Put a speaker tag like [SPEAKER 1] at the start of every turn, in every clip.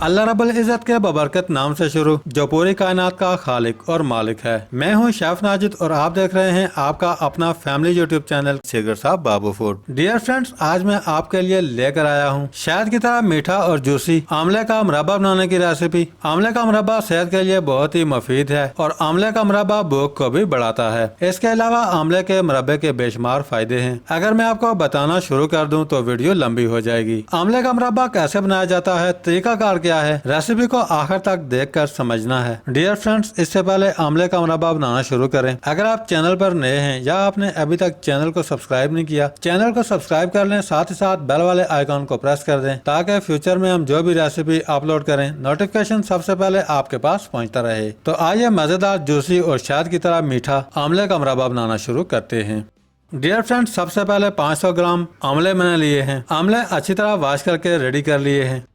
[SPEAKER 1] अल्लाह रब्बुल इज़्ज़त के बबरकत नाम से शुरू, जो पूरी कायनात का खालिक और मालिक है। मैं हूं शेफ नाजिद और आप देख रहे हैं आपका अपना फैमिली यूट्यूब चैनल शेखर साहब बाबू फूड। डियर फ्रेंड्स, आज मैं आपके लिए लेकर आया हूं शहद की तरह मीठा और जूसी आमले का मुरब्बा बनाने की रेसिपी। आमले का मुरब्बा सेहत के लिए बहुत ही मुफीद है और आमले का मुरब्बा भूख को भी बढ़ाता है। इसके अलावा आमले के मुरब्बे के बेशुमार फायदे हैं। अगर मैं आपको बताना शुरू कर दूं तो वीडियो लंबी हो जाएगी। आमले का मुरब्बा कैसे बनाया जाता है, तरीकाकार क्या है, रेसिपी को आखिर तक देखकर समझना है। डियर फ्रेंड्स, इससे पहले आमले का मुरब्बा बनाना शुरू करें। अगर आप चैनल पर नए हैं या आपने अभी तक चैनल को सब्सक्राइब नहीं किया, चैनल को सब्सक्राइब कर लें, साथ ही साथ बेल वाले आइकॉन को प्रेस कर दें ताकि फ्यूचर में हम जो भी रेसिपी अपलोड करें नोटिफिकेशन सबसे पहले आपके पास पहुंचता रहे। तो आइए मजेदार, जूसी और शहद की तरह मीठा आमले का मुरब्बा बनाना शुरू करते हैं। डियर फ्रेंड्स, सबसे पहले 500 ग्राम आमले मैंने लिए हैं। आमले अच्छी तरह वॉश करके रेडी कर लिए हैं।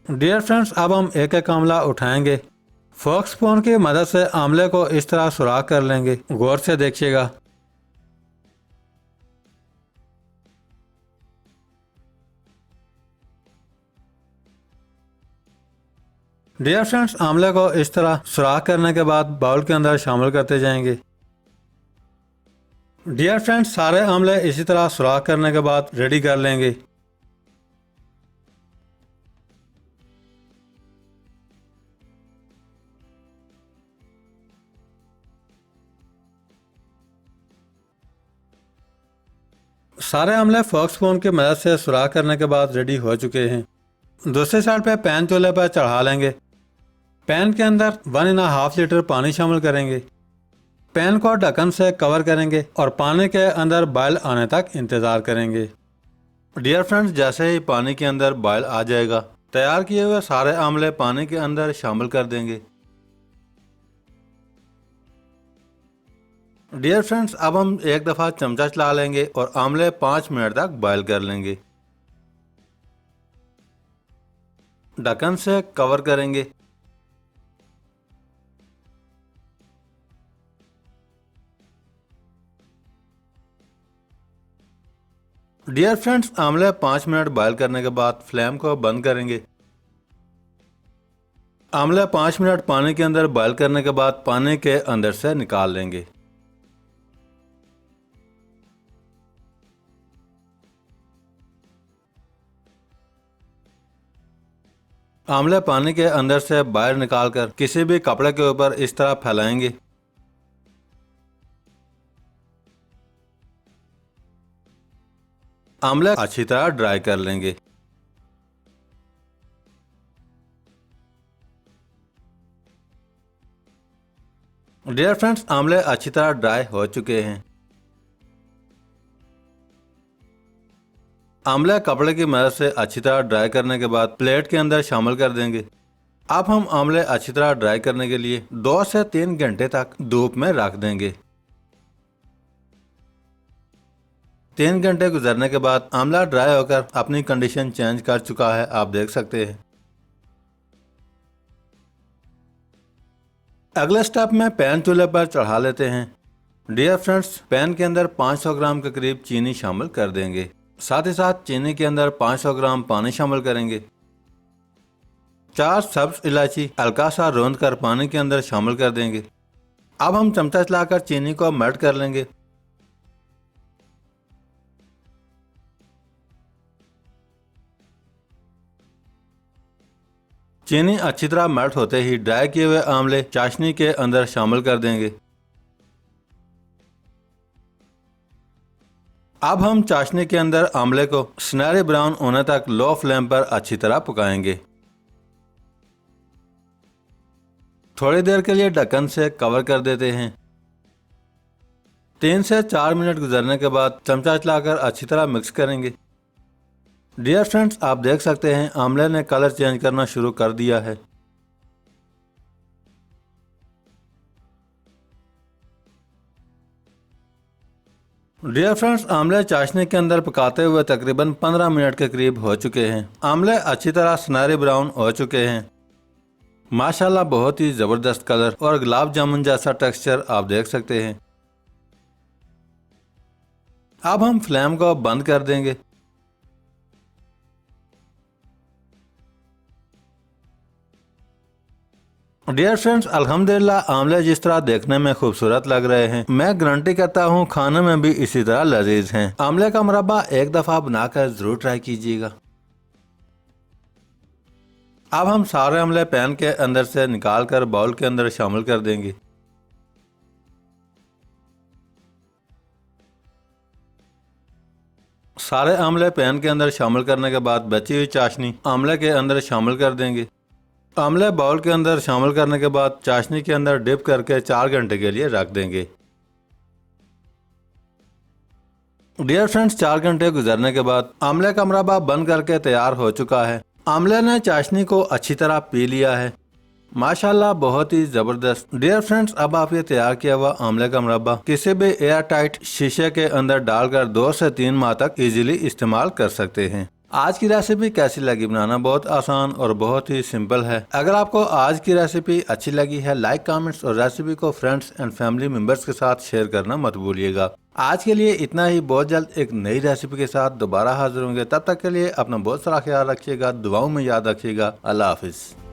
[SPEAKER 1] डियर फ्रेंड्स, अब हम एक एक आमला उठाएंगे। फोर्क स्पून की मदद से आमले को इस तरह सुराख कर लेंगे। गौर से देखिएगा। डियर फ्रेंड्स, आमले को इस तरह सुराख करने के बाद बाउल के अंदर शामिल करते जाएंगे। डियर फ्रेंड्स, सारे आमले इसी तरह सुराख करने के बाद रेडी कर लेंगे। सारे आमले फोर्क स्पून की मदद से सुराख करने के बाद रेडी हो चुके हैं। दूसरी साइड पे पैन चूल्हे पर चढ़ा लेंगे। पैन के अंदर 1.5 लीटर पानी शामिल करेंगे। पैन को ढक्कन से कवर करेंगे और पानी के अंदर बॉयल आने तक इंतजार करेंगे। डियर फ्रेंड्स, जैसे ही पानी के अंदर बॉयल आ जाएगा, तैयार किए हुए सारे आमले पानी के अंदर शामिल कर देंगे। डियर फ्रेंड्स, अब हम एक दफ़ा चमचा चला लेंगे और आमले 5 मिनट तक बॉयल कर लेंगे। ढक्कन से कवर करेंगे। डियर फ्रेंड्स, आमले 5 मिनट बॉयल करने के बाद फ्लेम को बंद करेंगे। आमले 5 मिनट पानी के अंदर बॉयल करने के बाद पानी के अंदर से निकाल लेंगे। आमले पानी के अंदर से बाहर निकालकर किसी भी कपड़े के ऊपर इस तरह फैलाएंगे। आमले अच्छी तरह ड्राई कर लेंगे। डियर फ्रेंड्स, आमले अच्छी तरह ड्राई हो चुके हैं। आमले कपड़े की मदद से अच्छी तरह ड्राई करने के बाद प्लेट के अंदर शामिल कर देंगे। अब हम आमले अच्छी तरह ड्राई करने के लिए 2 से 3 घंटे तक धूप में रख देंगे। 3 घंटे गुजरने के बाद आमला ड्राई होकर अपनी कंडीशन चेंज कर चुका है, आप देख सकते हैं। अगले स्टेप में पैन चूल्हे पर चढ़ा लेते हैं। डियर फ्रेंड्स, पैन के अंदर 500 ग्राम के करीब चीनी शामिल कर देंगे। साथ ही साथ चीनी के अंदर 500 ग्राम पानी शामिल करेंगे। 4 सब्ज इलायची हल्का सा रौंद कर पानी के अंदर शामिल कर देंगे। अब हम चमचा चलाकर चीनी को मेल्ट कर लेंगे। चीनी अच्छी तरह मेल्ट होते ही ड्राई किए हुए आमले चाशनी के अंदर शामिल कर देंगे। अब हम चाशनी के अंदर आमले को सुनहरे ब्राउन होने तक लो फ्लेम पर अच्छी तरह पकाएंगे। थोड़ी देर के लिए ढक्कन से कवर कर देते हैं। 3 से 4 मिनट गुजरने के बाद चमचा चलाकर अच्छी तरह मिक्स करेंगे। डियर फ्रेंड्स, आप देख सकते हैं आमले ने कलर चेंज करना शुरू कर दिया है। डियर फ्रेंड्स, आमले चाशनी के अंदर पकाते हुए तकरीबन 15 मिनट के करीब हो चुके हैं। आमले अच्छी तरह सुनहरे ब्राउन हो चुके हैं। माशाल्लाह, बहुत ही जबरदस्त कलर और गुलाब जामुन जैसा टेक्सचर आप देख सकते हैं। अब हम फ्लेम को बंद कर देंगे। डियर फ्रेंड्स, अल्हम्दुलिल्लाह आमले जिस तरह देखने में खूबसूरत लग रहे हैं, मैं गारंटी करता हूँ खाने में भी इसी तरह लजीज हैं। आमले का मुरब्बा एक दफा बनाकर जरूर ट्राई कीजिएगा। अब हम सारे आमले पैन के अंदर से निकालकर बाउल के अंदर शामिल कर देंगे। सारे आमले पैन के अंदर शामिल करने के बाद बची हुई चाशनी आमले के अंदर शामिल कर देंगे। आमले बाउल के अंदर शामिल करने के बाद चाशनी के अंदर डिप करके 4 घंटे के लिए रख देंगे। डियर फ्रेंड्स, 4 घंटे गुजरने के बाद आमले का मुरब्बा बन करके तैयार हो चुका है। आमले ने चाशनी को अच्छी तरह पी लिया है। माशाल्लाह, बहुत ही जबरदस्त। डियर फ्रेंड्स, अब आप ये तैयार किया हुआ आमले का मुरब्बा किसी भी एयर टाइट शीशे के अंदर डालकर 2 से 3 माह तक इजीली इस्तेमाल कर सकते हैं। आज की रेसिपी कैसी लगी? बनाना बहुत आसान और बहुत ही सिंपल है। अगर आपको आज की रेसिपी अच्छी लगी है, लाइक, कमेंट्स और रेसिपी को फ्रेंड्स एंड फैमिली मेंबर्स के साथ शेयर करना मत भूलिएगा। आज के लिए इतना ही। बहुत जल्द एक नई रेसिपी के साथ दोबारा हाजिर होंगे। तब तक के लिए अपना बहुत सारा ख्याल रखिएगा, दुआओं में याद रखिएगा। अल्लाह हाफिज।